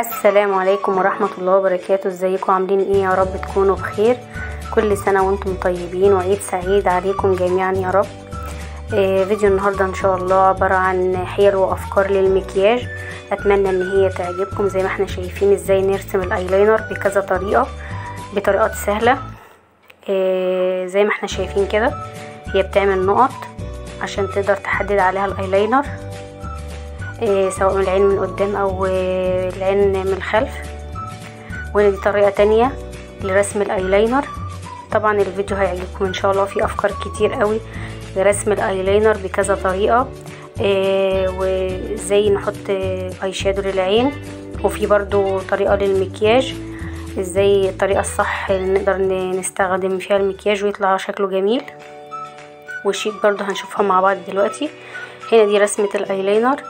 السلام عليكم ورحمة الله وبركاته. ازيكم عاملين ايه؟ يا رب تكونوا بخير. كل سنة وانتم طيبين وعيد سعيد عليكم جميعا يا رب. فيديو النهاردة ان شاء الله عبارة عن حيل وافكار للمكياج. اتمنى ان هي تعجبكم. زي ما احنا شايفين ازاي نرسم الايلاينر بكذا طريقة، بطريقات سهلة. زي ما احنا شايفين كده هي بتعمل نقط عشان تقدر تحدد عليها الايلاينر، سواء من العين من قدام او العين من الخلف. وهنا دي طريقة تانية لرسم الايلاينر. طبعا الفيديو هيعجبكم ان شاء الله، في افكار كتير قوي لرسم الايلاينر بكذا طريقة، وازاي نحط اي شادو للعين. وفي برضو طريقة للمكياج، ازاي الطريقة الصح اللي نقدر نستخدم فيها المكياج ويطلع شكله جميل وشيك، برضو هنشوفها مع بعض دلوقتي. هنا دي رسمة الايلاينر،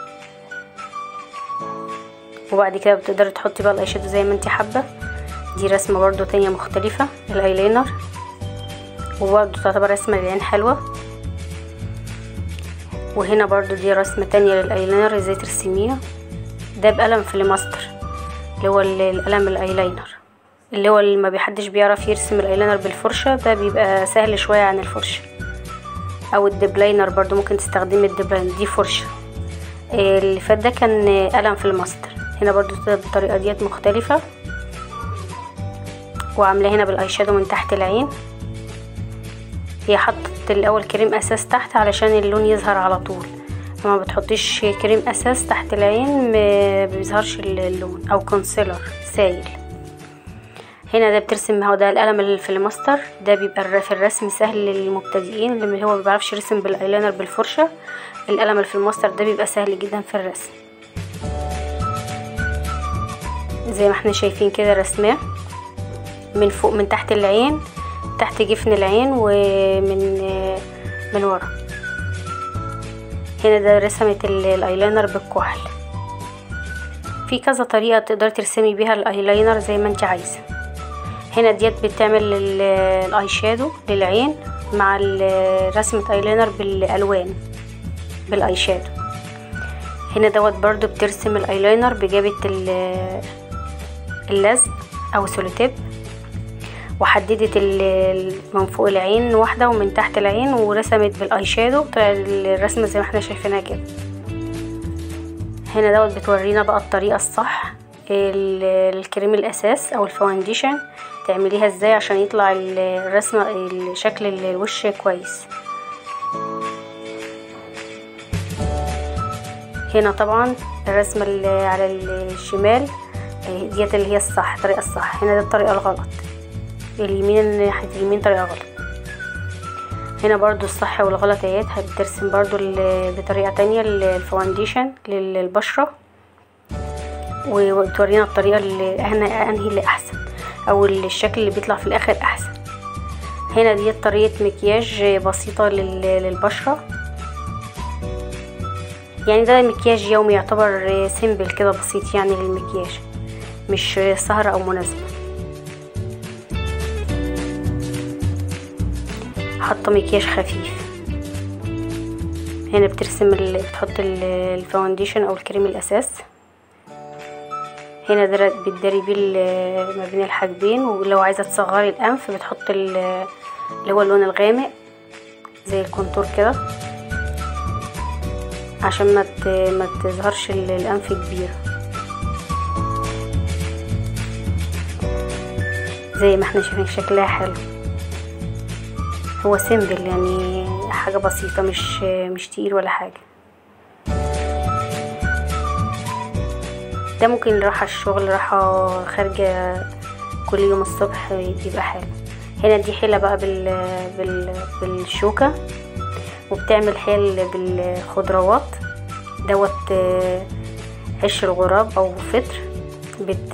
وبعد كده بتقدري تحطي بقى الاي شادو زي ما انت حابه. دي رسمه برضو تانية مختلفه للايلاينر، وبرضو تعتبر رسمه للعين حلوه. وهنا برضو دي رسمه تانية للايلاينر ازاي ترسميها. ده بقلم فليماستر اللي هو القلم الايلاينر، اللي هو اللي ما بيحدش بيعرف يرسم الايلاينر بالفرشه، ده بيبقى سهل شويه عن الفرشه. او الدبلاينر برضو ممكن تستخدمي الدبلاينر، دي فرشه. اللي فات ده كان قلم فليماستر. هنا برضو الطريقة ديت مختلفة، وعاملة هنا بالاي شادو من تحت العين. هي حطت الاول كريم اساس تحت علشان اللون يظهر على طول. لما بتحطيش كريم اساس تحت العين ما بيظهرش اللون، او كونسيلر سايل. هنا ده بترسم، هو ده القلم الفليماستر. ده بيبقى في الرسم سهل للمبتدئين اللي هو مبيعرفش يرسم بالايلاينر بالفرشة. القلم الفليماستر ده بيبقى سهل جدا في الرسم. زي ما احنا شايفين كده رسماه من فوق من تحت العين، تحت جفن العين، من ورا. هنا ده رسمت الايلاينر بالكحل. في كذا طريقة تقدر ترسمي بيها الايلاينر زي ما انت عايزة. هنا ديت بتعمل الاي شادو للعين مع رسمة ايلاينر بالالوان بالاي شادو. هنا دوت برضو بترسم الايلاينر بجابة اللزق او سولوتيب، وحددت من فوق العين واحده ومن تحت العين، ورسمت بالاي شادو. طلع الرسمه زي ما احنا شايفينها كده. هنا دوت بتورينا بقى الطريقه الصح، الكريم الاساس او الفاونديشن تعمليها ازاي عشان يطلع الرسمه شكل الوش كويس. هنا طبعا الرسمه اللي على الشمال ديت اللي هي الصح، الطريقه الصح. هنا دي الطريقه الغلط، اليمين ناحيه اليمين طريقه غلط. هنا برضو الصح والغلط اهيت. هترسم برضو بطريقه تانية الفاونديشن للبشره، وتورينا الطريقه اللي انهي اللي احسن، او الشكل اللي بيطلع في الاخر احسن. هنا دي طريقه مكياج بسيطه للبشره، يعني ده مكياج يومي يعتبر سيمبل كده بسيط يعني للمكياج، مش سهرة او مناسبة. حاطه مكياج خفيف. هنا بترسم بتحط الفاونديشن او الكريم الاساس. هنا ده بتداري بيه ما بين الحاجبين، ولو عايزه تصغري الانف بتحط اللي هو اللون الغامق زي الكونتور كده، عشان ما تظهرش الانف كبير. زي ما احنا شايفين شكلها حلو. هو سيمبل يعني حاجة بسيطة، مش تقيل ولا حاجة. ده ممكن راحة الشغل، راحة خارجة كل يوم الصبح يبقى حلو. هنا دي حيلة بقى بالشوكة، وبتعمل حيل بالخضروات. دوت عش الغراب او فطر،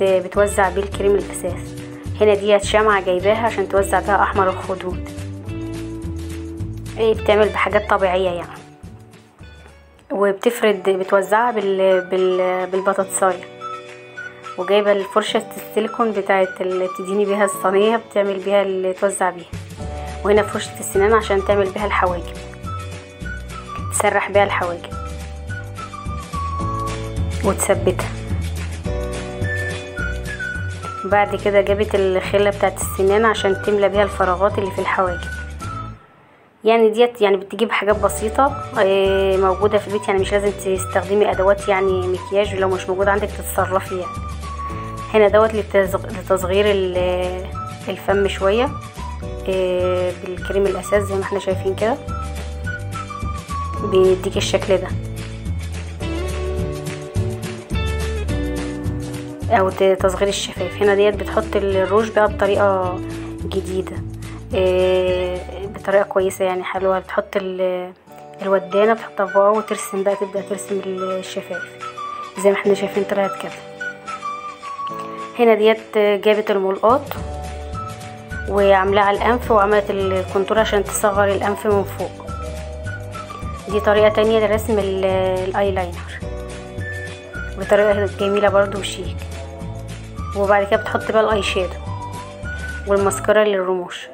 بتوزع بيه الكريم الاساس. هنا دي شمعة جايباها عشان توزع بها احمر الخدود. بتعمل بحاجات طبيعية يعني، وبتفرد بتوزعها بالبطاطساية. وجايبة الفرشة السيليكون بتاعت اللي تديني بيها الصينية، بتعمل بيها اللي توزع بيها. وهنا فرشة السنان عشان تعمل بيها الحواجب، تسرح بيها الحواجب وتثبتها. بعد كده جابت الخله بتاعت السنان عشان تملى بيها الفراغات اللي في الحواجب. يعني ديت يعني بتجيب حاجات بسيطه موجوده في البيت، يعني مش لازم تستخدمي ادوات يعني مكياج، ولو مش موجود عندك تتصرفي يعني. هنا دوت لتصغير الفم شويه بالكريم الاساس زي ما احنا شايفين كده، بيديك الشكل ده، او تصغير الشفايف. هنا ديت بتحط الروج بقى بطريقه جديده، بطريقه كويسه يعني حلوه. بتحط الودانه بتحطها فوق وترسم بقى، تبدا ترسم الشفايف زي ما احنا شايفين طلعت كده. هنا ديت جابت الملقاط وعاملاه على الانف وعملت الكونتور عشان تصغر الانف من فوق. دي طريقه تانية لرسم الايلاينر بطريقه جميله برضو وشيك. وبعد كده بتحط بقى الاي شادو والماسكارا للرموش.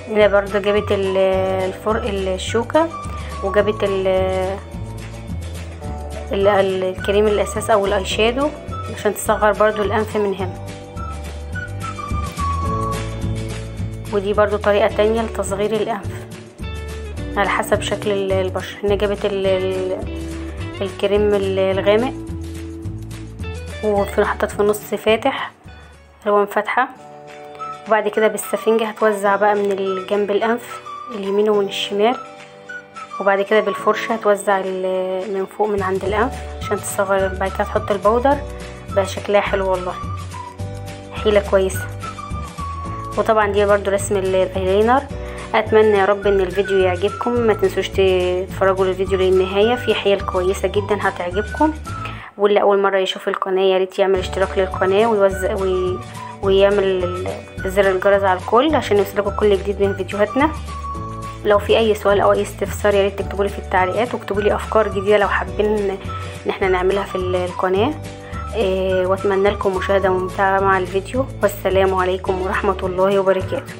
هنا برضو جابت الشوكه وجابت الكريم الاساس او الاي شادو عشان تصغر برضو الانف من هنا. ودي برضو طريقة تانية لتصغير الانف على حسب شكل البشرة. هنا جابت الكريم الغامق وحطت في النص فاتح الوان فاتحة. وبعد كده بالسفنجة هتوزع بقى من جنب الانف اليمين ومن الشمال، وبعد كده بالفرشة هتوزع من فوق من عند الانف عشان تصغر. بعد كده تحط البودر بقى شكلها حلو والله، حيلة كويسة. وطبعا دي برضو رسم الايلاينر. اتمنى يا رب ان الفيديو يعجبكم، ما تنسوش تتفرجوا الفيديو للنهاية، في حيل كويسة جدا هتعجبكم. واللي اول مرة يشوف القناة ياريت يعمل اشتراك للقناة ويعمل زر الجرس على الكل عشان يوصلكوا كل جديد من فيديوهاتنا. لو في اي سؤال او اي استفسار يا ريت تكتبوا لي في التعليقات، واكتبوا لي افكار جديده لو حابين ان احنا نعملها في القناه. واتمنى لكم مشاهده ممتعه مع الفيديو، والسلام عليكم ورحمه الله وبركاته.